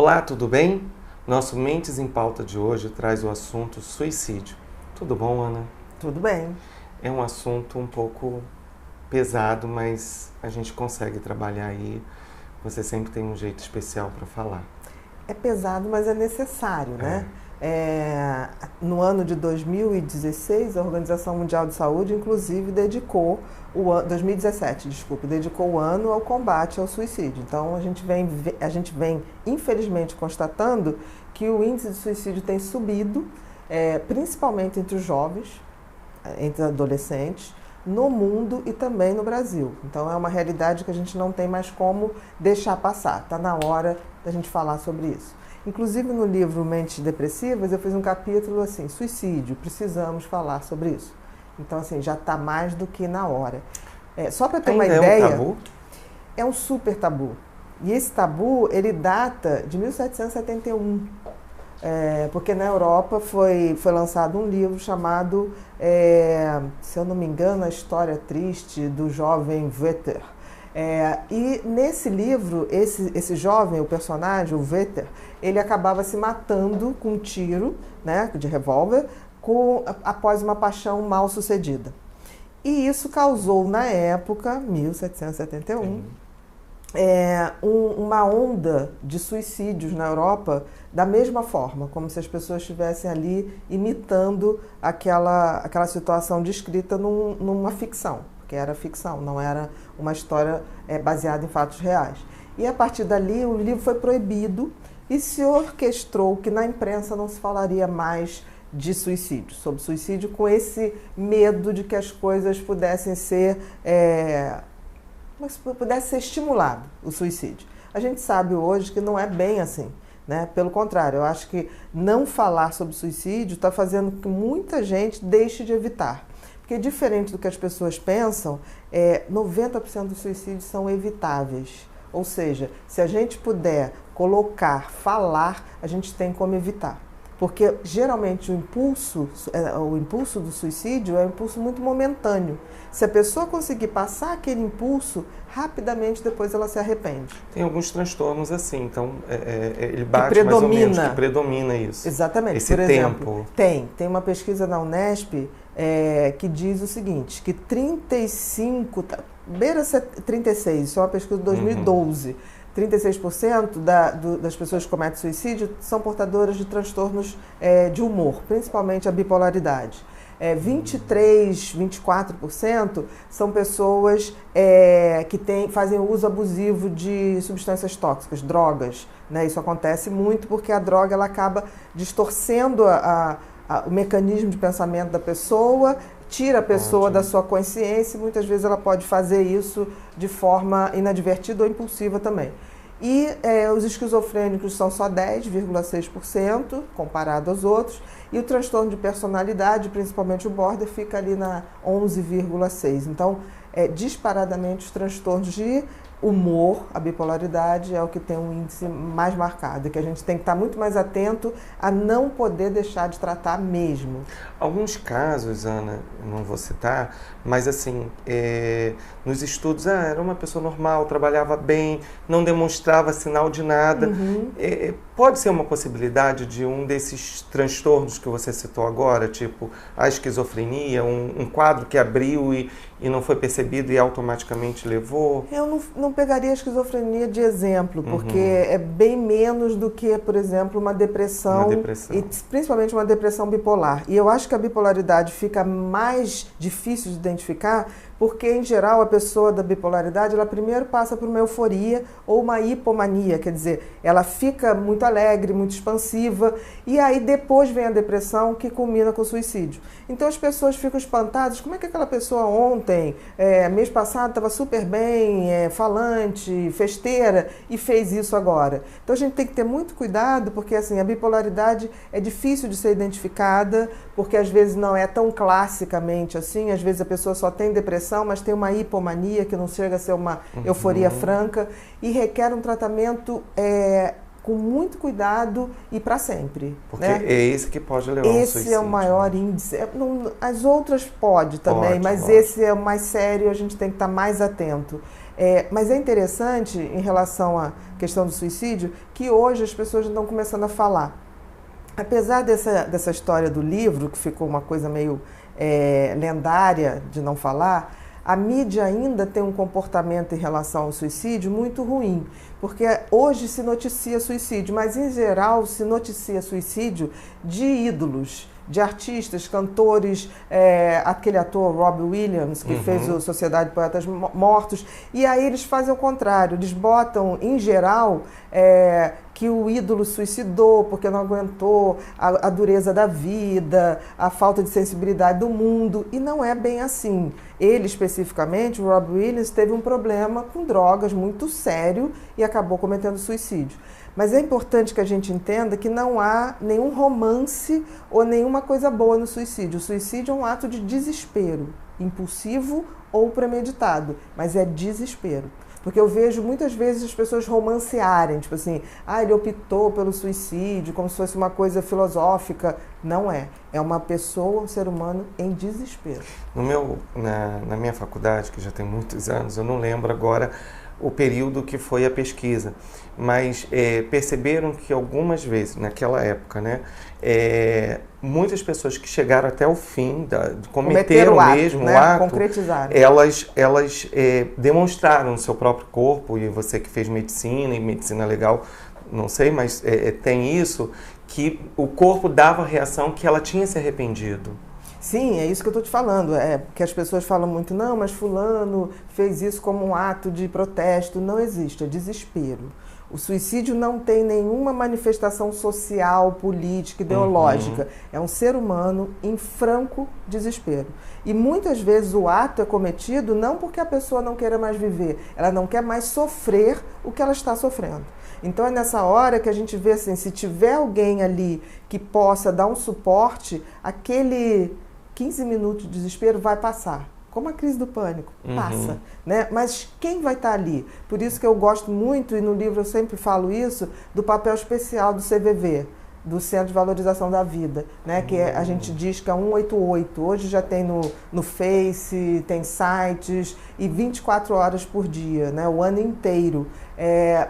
Olá, tudo bem? Nosso Mentes em Pauta de hoje traz o assunto suicídio. Tudo bom, Ana? Tudo bem. É um assunto um pouco pesado, mas a gente consegue trabalhar aí. Você sempre tem um jeito especial para falar. É pesado, mas é necessário, né? No ano de 2016, a Organização Mundial de Saúde, inclusive, dedicou 2017, dedicou o ano ao combate ao suicídio. Então, a gente vem infelizmente, constatando que o índice de suicídio tem subido, principalmente entre os jovens, entre adolescentes, no mundo e também no Brasil. Então, é uma realidade que a gente não tem mais como deixar passar. Está na hora da gente falar sobre isso. Inclusive, no livro Mentes Depressivas, eu fiz um capítulo assim, suicídio, precisamos falar sobre isso. Então, assim, já está mais do que na hora. Só para ter uma ideia... É um tabu? É um super tabu. E esse tabu, ele data de 1771. Porque na Europa foi lançado um livro chamado, se eu não me engano, A História Triste do Jovem Werther. E nesse livro, esse jovem, o personagem, o Werther, ele acabava se matando com um tiro, né, de revólver após uma paixão mal sucedida. E isso causou, na época, 1771, uma onda de suicídios na Europa da mesma forma, como se as pessoas estivessem ali imitando aquela situação descrita numa ficção, porque era ficção, não era uma história baseada em fatos reais. E a partir dali o livro foi proibido e se orquestrou que na imprensa não se falaria mais de suicídio, sobre suicídio, com esse medo de que as coisas pudessem ser pudesse ser estimulado o suicídio. A gente sabe hoje que não é bem assim, né? Pelo contrário, eu acho que não falar sobre suicídio está fazendo com que muita gente deixe de evitar. Porque diferente do que as pessoas pensam, 90% dos suicídios são evitáveis. Ou seja, se a gente puder falar, a gente tem como evitar. Porque geralmente o impulso do suicídio é um impulso muito momentâneo. Se a pessoa conseguir passar aquele impulso, rapidamente depois ela se arrepende. Tem alguns transtornos assim, então ele bate mais ou menos, que predomina isso. Exatamente. Esse por exemplo, tempo. Tem uma pesquisa da Unesp que diz o seguinte, que 36, isso é uma pesquisa de 2012, 36% das pessoas que cometem suicídio são portadoras de transtornos de humor, principalmente a bipolaridade. 24% são pessoas que fazem uso abusivo de substâncias tóxicas, drogas, né? Isso acontece muito porque a droga ela acaba distorcendo o mecanismo de pensamento da pessoa, tira a pessoa da sua consciência e muitas vezes ela pode fazer isso de forma inadvertida ou impulsiva também. E os esquizofrênicos são só 10,6% comparado aos outros, e o transtorno de personalidade, principalmente o border, fica ali na 11,6%. Então, disparadamente, os transtornos de humor, a bipolaridade, é o que tem um índice mais marcado, que a gente tem que estar muito mais atento a não poder deixar de tratar mesmo. Alguns casos, Ana, não vou citar, mas assim, nos estudos, era uma pessoa normal, trabalhava bem, não demonstrava sinal de nada. Pode ser uma possibilidade de um desses transtornos que você citou agora, tipo a esquizofrenia, um quadro que abriu e não foi percebido e automaticamente levou? Eu não pegaria a esquizofrenia de exemplo, porque é bem menos do que, por exemplo, uma depressão. E principalmente uma depressão bipolar. E eu acho que a bipolaridade fica mais difícil de identificar porque, em geral, a pessoa da bipolaridade, ela primeiro passa por uma euforia ou uma hipomania, quer dizer, ela fica muito alegre, muito expansiva, e aí depois vem a depressão que culmina com o suicídio. Então as pessoas ficam espantadas, como é que aquela pessoa ontem, mês passado, estava super bem, falante, festeira, e fez isso agora? Então a gente tem que ter muito cuidado, porque assim, a bipolaridade é difícil de ser identificada, porque às vezes não é tão classicamente assim, às vezes a pessoa só tem depressão, mas tem uma hipomania, que não chega a ser uma euforia franca, e requer um tratamento com muito cuidado e para sempre. Porque né? é esse que pode levar ao suicídio. Esse é o maior índice. As outras pode também, mas lógico. Esse é o mais sério, a gente tem que estar mais atento. Mas é interessante, em relação à questão do suicídio, que hoje as pessoas estão começando a falar. Apesar dessa história do livro, que ficou uma coisa meio lendária de não falar, a mídia ainda tem um comportamento em relação ao suicídio muito ruim, porque hoje se noticia suicídio, mas em geral se noticia suicídio de ídolos, de artistas, cantores, aquele ator Robbie Williams, que fez o Sociedade de Poetas Mortos, e aí eles fazem o contrário, eles botam, em geral, que o ídolo suicidou porque não aguentou a dureza da vida, a falta de sensibilidade do mundo, e não é bem assim. Ele, especificamente, o Robbie Williams, teve um problema com drogas muito sério e acabou cometendo suicídio. Mas é importante que a gente entenda que não há nenhum romance ou nenhuma coisa boa no suicídio. O suicídio é um ato de desespero, impulsivo ou premeditado, mas é desespero. Porque eu vejo muitas vezes as pessoas romancearem, tipo assim, ele optou pelo suicídio, como se fosse uma coisa filosófica. Não é. É uma pessoa, um ser humano em desespero. Na minha faculdade, que já tem muitos anos, eu não lembro agora o período que foi a pesquisa, mas perceberam que algumas vezes, naquela época, né, muitas pessoas que chegaram até o fim, cometeram o ato, concretizaram. Elas demonstraram no seu próprio corpo, e você que fez medicina, e medicina legal, não sei, mas tem isso, que o corpo dava a reação que ela tinha se arrependido. Sim, é isso que eu estou te falando, que as pessoas falam muito, não, mas fulano fez isso como um ato de protesto. Não existe, é desespero. O suicídio não tem nenhuma manifestação social, política, ideológica. É um ser humano em franco desespero. E muitas vezes o ato é cometido não porque a pessoa não queira mais viver, ela não quer mais sofrer o que ela está sofrendo. Então é nessa hora que a gente vê assim, se tiver alguém ali que possa dar um suporte, aquele 15 minutos de desespero vai passar. Como a crise do pânico, passa. Né? Mas quem vai estar ali? Por isso que eu gosto muito, e no livro eu sempre falo isso, do papel especial do CVV, do Centro de Valorização da Vida, né? Que a gente diz que é 188. Hoje já tem no Face, tem sites, e 24 horas por dia, né? O ano inteiro.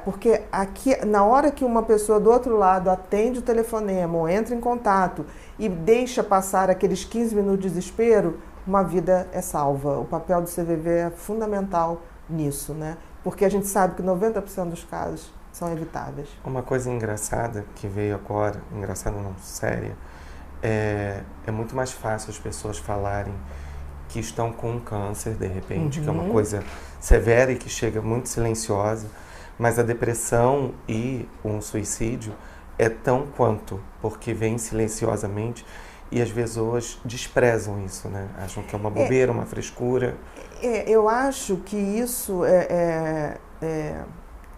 Porque aqui, na hora que uma pessoa do outro lado atende o telefonema ou entra em contato e deixa passar aqueles 15 minutos de desespero, uma vida é salva. O papel do CVV é fundamental nisso, né? Porque a gente sabe que 90% dos casos são evitáveis. Uma coisa engraçada que veio agora, engraçada não, séria, é muito mais fácil as pessoas falarem que estão com um câncer, de repente, que é uma coisa severa e que chega muito silenciosa, mas a depressão e um suicídio é tão quanto, porque vem silenciosamente e as pessoas desprezam isso, né? Acham que é uma bobeira, uma frescura. Eu acho que isso é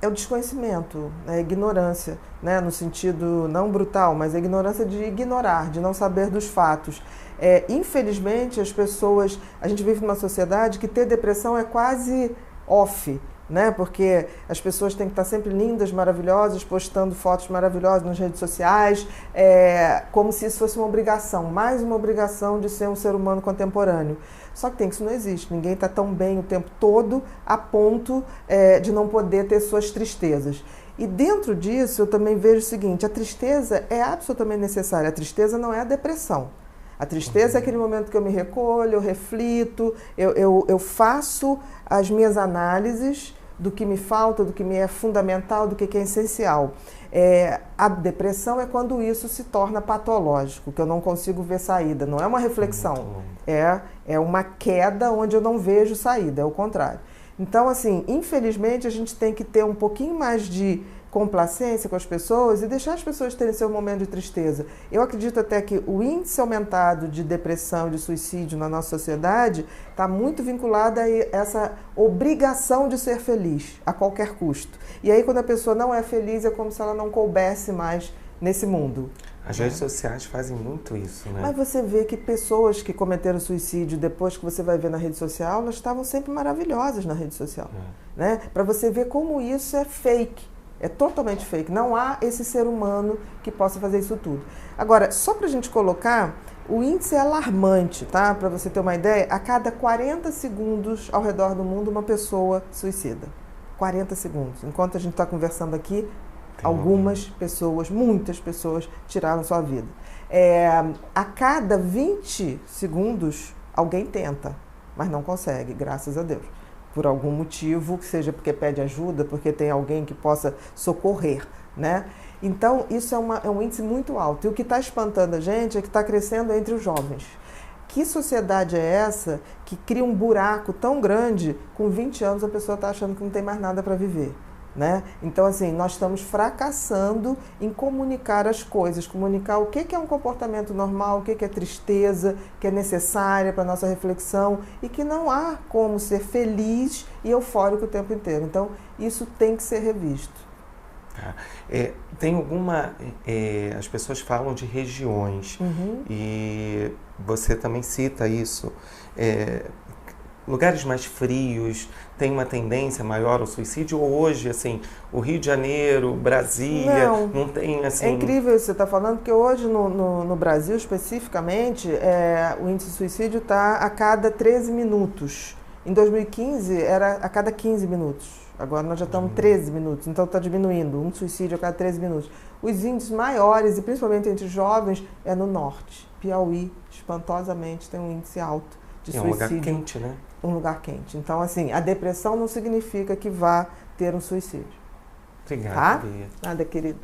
o desconhecimento, é a ignorância, né? No sentido não brutal, mas a ignorância de ignorar, de não saber dos fatos. Infelizmente, as pessoas... A gente vive numa sociedade que ter depressão é quase off, né? Porque as pessoas têm que estar sempre lindas, maravilhosas, postando fotos maravilhosas nas redes sociais, como se isso fosse uma obrigação, mais uma obrigação de ser um ser humano contemporâneo. Só que isso não existe, ninguém está tão bem o tempo todo a ponto de não poder ter suas tristezas. E dentro disso eu também vejo o seguinte, a tristeza é absolutamente necessária, a tristeza não é a depressão. A tristeza é aquele momento que eu me recolho, eu reflito, eu faço as minhas análises do que me falta, do que me é fundamental, do que é essencial. A depressão é quando isso se torna patológico, que eu não consigo ver saída. Não é uma reflexão, é uma queda onde eu não vejo saída, é o contrário. Então, assim, infelizmente, a gente tem que ter um pouquinho mais de complacência com as pessoas e deixar as pessoas terem seu momento de tristeza. Eu acredito até que o índice aumentado de depressão e de suicídio na nossa sociedade está muito vinculado a essa obrigação de ser feliz a qualquer custo. E aí, quando a pessoa não é feliz, é como se ela não coubesse mais nesse mundo. As redes sociais fazem muito isso, né? Mas você vê que pessoas que cometeram suicídio, depois que você vai ver na rede social, elas estavam sempre maravilhosas na rede social. Né? Para você ver como isso é fake. É totalmente fake. Não há esse ser humano que possa fazer isso tudo. Agora, só para a gente colocar, o índice é alarmante, tá? Para você ter uma ideia, a cada 40 segundos ao redor do mundo uma pessoa suicida. 40 segundos. Enquanto a gente está conversando aqui, algumas pessoas, muitas pessoas tiraram sua vida. A cada 20 segundos alguém tenta, mas não consegue, graças a Deus. Por algum motivo, seja porque pede ajuda, porque tem alguém que possa socorrer, né? Então, isso é um índice muito alto. E o que está espantando a gente é que está crescendo entre os jovens. Que sociedade é essa que cria um buraco tão grande, com 20 anos a pessoa está achando que não tem mais nada para viver? Né? Então, assim, nós estamos fracassando em comunicar as coisas, comunicar o que é um comportamento normal, o que é tristeza, que é necessária para a nossa reflexão e que não há como ser feliz e eufórico o tempo inteiro. Então, isso tem que ser revisto. Tem alguma... as pessoas falam de regiões e você também cita isso. Lugares mais frios tem uma tendência maior ao suicídio? Ou hoje, assim, o Rio de Janeiro, Brasília, não tem, assim... É incrível isso que você está falando, porque hoje no Brasil, especificamente, o índice de suicídio está a cada 13 minutos. Em 2015, era a cada 15 minutos. Agora nós já estamos 13 minutos, então está diminuindo, um suicídio a cada 13 minutos. Os índices maiores, e principalmente entre jovens, é no norte. Piauí, espantosamente, tem um índice alto de suicídio. É um lugar quente, né? Um lugar quente. Então, assim, a depressão não significa que vá ter um suicídio. Obrigado, tá? Bia. Nada, querido.